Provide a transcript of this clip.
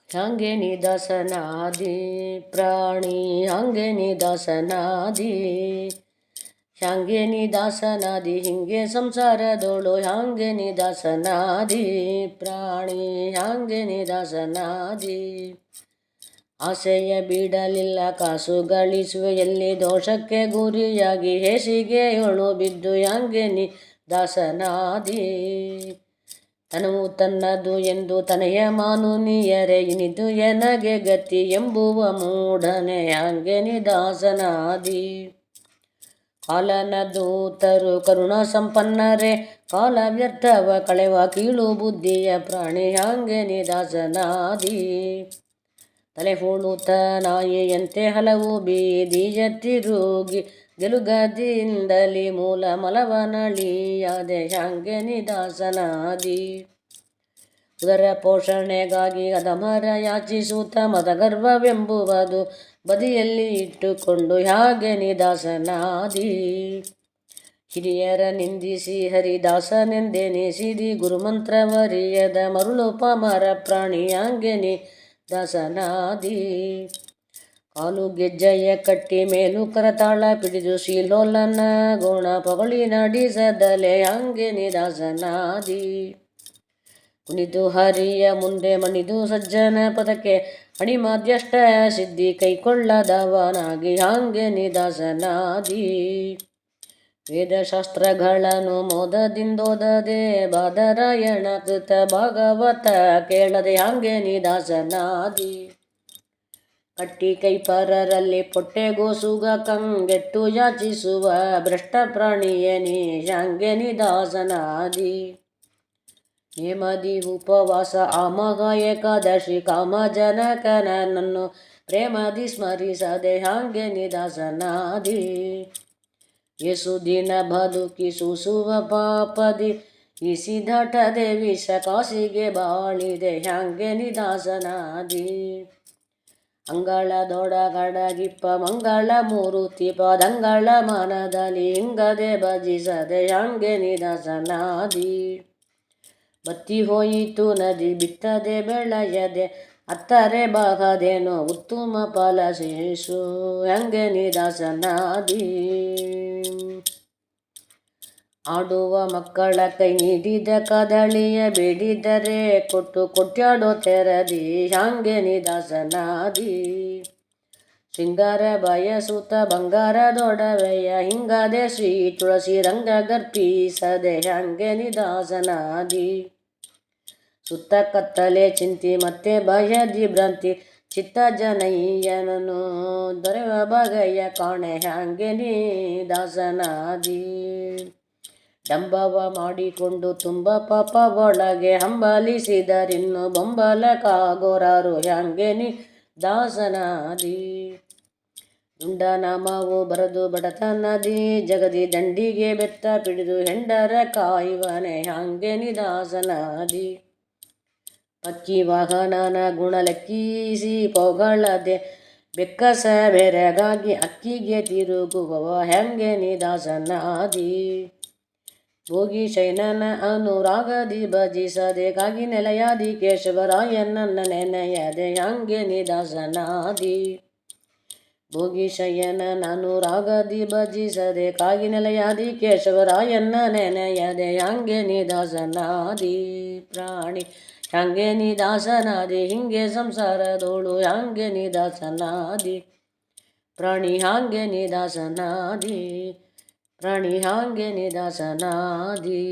ಹಂಗೆ ನಿದಾಸನಾದಿ ಪ್ರಾಣಿ ಹಂಗೆ ನಿದಾಸನಾದಿ ಹಂಗೆ ನಿದಾಸನಾದಿ ಹಿಂಗೆ ಸಂಸಾರದೋಳು ಹಂಗೆ ನಿದಾಸನಾದಿ ಪ್ರಾಣಿ ಹಂಗೆ ನಿದಾಸನಾದಿ ಆಸೆಯ ಬಿಡಲಿಲ್ಲ ಕಾಸು ಗಳಿಸುವೆ ಎಲ್ಲಿ ದೋಷಕ್ಕೆ ಗುರಿಯಾಗಿ ಹೇಸಿಗೆ ಏಳು ಬಿದ್ದು ಹಂಗೆ ನಿದಾಸನಾದಿ ತನವು ತನ್ನದು ಎಂದು ತನೆಯ ಮಾನುನಿಯರೆ ಇನಿದು ಎನಗೆ ಗತಿ ಎಂಬುವ ಮೂಢನೆ ಹಂಗೆ ನಿದಾಸನಾದಿ ಕಾಲನ ದೂತರು ಕರುಣ ಸಂಪನ್ನರೇ ಕಾಲ ವ್ಯರ್ಥವ ಕಳೆವ ಕೀಳು ಬುದ್ಧಿಯ ಪ್ರಾಣಿ ಹಂಗೆ ನಿದಾಸನಾದಿ ತಲೆ ಹೂಳುತ್ತ ನಾಯಿಯಂತೆ ಹಲವು ಬೀದಿಯ ತಿರುಗಿ ಗೆಲುಗದಿಂದಲಿ ಮೂಲ ಮಲವನಳಿಯಾದೆ ಹಂಗೆ ನಿದಾಸನಾದಿ ಉದರ ಪೋಷಣೆಗಾಗಿ ಅಧಮರ ಯಾಚಿಸುತ್ತ ಮದಗರ್ವವೆಂಬುವುದು ಬದಿಯಲ್ಲಿ ಇಟ್ಟುಕೊಂಡು ಹಾಗೆ ನಿದಾಸನಾದಿ ಹಿರಿಯರ ನಿಂದಿಸಿ ಹರಿದಾಸನೆಂದೆನಿಸಿದಿ ಗುರುಮಂತ್ರವರಿಯದ ಮರುಳು ಪಾಮರ ಪ್ರಾಣಿ ಹಂಗೆ ನಿದಾಸನಾದಿ ಕಾಲು ಗೆಜ್ಜೆಯ ಕಟ್ಟಿ ಮೇಲು ಕರತಾಳ ಪಿಡಿದು ಶೀಲೋಲನ ಗುಣ ಪೊಗಳಿ ನಡೆಸದಲೆ ಹಂಗೆ ನಿದಾಸನಾದಿ ಕುಣಿದು ಹರಿಯ ಮುಂದೆ ಮಣಿದು ಸಜ್ಜನ ಪದಕ್ಕೆ ಅಣಿಮಾದ್ಯಷ್ಟ ಸಿದ್ಧಿ ಕೈಕೊಳ್ಳದವನಾಗಿ ಹಂಗೆ ನಿದಾಸನಾದಿ ವೇದಶಾಸ್ತ್ರಗಳನ್ನು ಮೋದದಿಂದೋದದೆ ಬಾದರಾಯಣ ಕೃತ ಭಾಗವತ ಕೇಳದೆ ಹಂಗೆ ನಿದಾಸನಾದಿ ಕಟ್ಟಿ ಕೈಪರರಲ್ಲಿ ಪೊಟ್ಟೆಗೋಸುಗ ಕಂಗೆಟ್ಟು ಯಾಚಿಸುವ ಭ್ರಷ್ಟ ಪ್ರಾಣಿಯೇ ಹಂಗೆ ನಿದಾಸನಾದಿ ನೇಮದಿ ಉಪವಾಸ ಆಮಗ ಏಕಾದಶಿ ಕಾಮ ಜನಕನನ್ನು ಪ್ರೇಮದಿ ಸ್ಮರಿಸದೆ ಹಂಗೆ ನಿದಾಸನಾದಿ ಯೇಸು ದಿನ ಬದುಕಿ ಸೂಸುವ ಪಾಪದಿ ಇಸಿದಾಟದೆ ವಿಷ ಕಾಸಿಗೆ ಬಾಳಿದೆ ಹಂಗೆ ನಿದಾಸನಾದಿ ಅಂಗಳದೊಡಗಡಗಿಪ್ಪ ಮಂಗಳ ಮೂರುತಿ ಪದಂಗಳ ಮನದಲ್ಲಿ ಹಿಂಗದೆ ಭಜಿಸದೆ ಹಂಗೆ ನಿದಾಸನಾದಿ ಬತ್ತಿ ಹೋಯಿತು ನದಿ ಬಿತ್ತದೆ ಬೆಳೆಯದೆ ಅತ್ತರೆ ಬಾಗದೇನೋ ಉತ್ತಮ ಫಲ ಶೇಷು ಹಂಗೆ ನಿದಾಸನಾದಿ ಆಡುವ ಮಕ್ಕಳ ಕೈ ನೀಡಿದ ಕದಳಿಯ ಬೇಡಿದರೆ ಕೊಟ್ಟು ಕೊಟ್ಟಾಡೋ ತೆರದಿ ಹಂಗೆ ನಿದಾಸನಾದಿ ಶೃಂಗಾರ ಬಯಸುತ್ತ ಬಂಗಾರದೊಡವೆಯ ಹಿಂಗದೆ ಶ್ರೀ ತುಳಸಿ ರಂಗ ಗರ್ಪಿಸದೆ ಹಂಗೆ ನಿದಾಸನಾದಿ ಸುತ್ತ ಕತ್ತಲೆ ಚಿಂತಿ ಮತ್ತೆ ಭಯದಿ ಭ್ರಾಂತಿ ಚಿತ್ತ ಜನಯ್ಯನನು ದೊರೆವ ಬಗೆಯ ಕಾಣೆ ಹಂಗೆ ನಿದಾಸನಾದಿ ಡಂಬವ ಮಾಡಿಕೊಂಡು ತುಂಬ ಪಾಪ ಒಳಗೆ ಹಂಬಲಿಸಿದರಿನ್ನು ಬೊಂಬಲಕ್ಕಾಗೋರಾರು ಹಂಗೆ ನಿದಾಸನಾದಿ ದುಂಡ ನಾಮವು ಬರದು ಬಡತನದಿ ಜಗದಿ ದಂಡಿಗೆ ಬೆತ್ತ ಪಿಡಿದು ಹೆಂಡರ ಕಾಯುವನೆ ಹಂಗೆ ನಿದಾಸನಾದಿ ಪಕ್ಕಿ ವಾಹನನ ಗುಣ ಲೆಕ್ಕಿಸಿ ಪೊಗಳದೆ ಬೆಕ್ಕಸ ಬೆರಗಾಗಿ ಅಕ್ಕಿಗೆ ತಿರುಗುವವ ಹಂಗೆ ನಿದಾಸನಾದಿ ಭೋಗಿ ಶೈನನ ಅನುರಾಗದಿ ಭಜಿಸದೆ ಕಾಗಿ ನೆಲೆಯಾದಿ ಕೇಶವರಾಯನನ್ನ ನೆನೆಯದೆ ಹಂಗೆ ನಿದಾಸನಾದಿ ಭೋಗಿ ಶಯನನ ಅನುರಾಗದಿ ಭಜಿಸದೆ ಕಾಗಿ ನೆಲೆಯಾದಿ ಕೇಶವರಾಯನ್ನ ನೆನೆಯದೆ ಹಂಗೆ ನಿದಾಸನಾದಿ ಪ್ರಾಣಿ ಹಂಗೆ ನಿದಾಸನಾದಿ ಹಿಂಗೆ ಸಂಸಾರದೋಳು ಹಂಗೆ ನಿದಾಸನಾದಿ ಪ್ರಾಣಿ ಹಂಗೆ ನಿದಾಸನಾದಿ ಪ್ರಾಣಿ ಹಂಗೆ ನಿದಾಸನಾದಿ.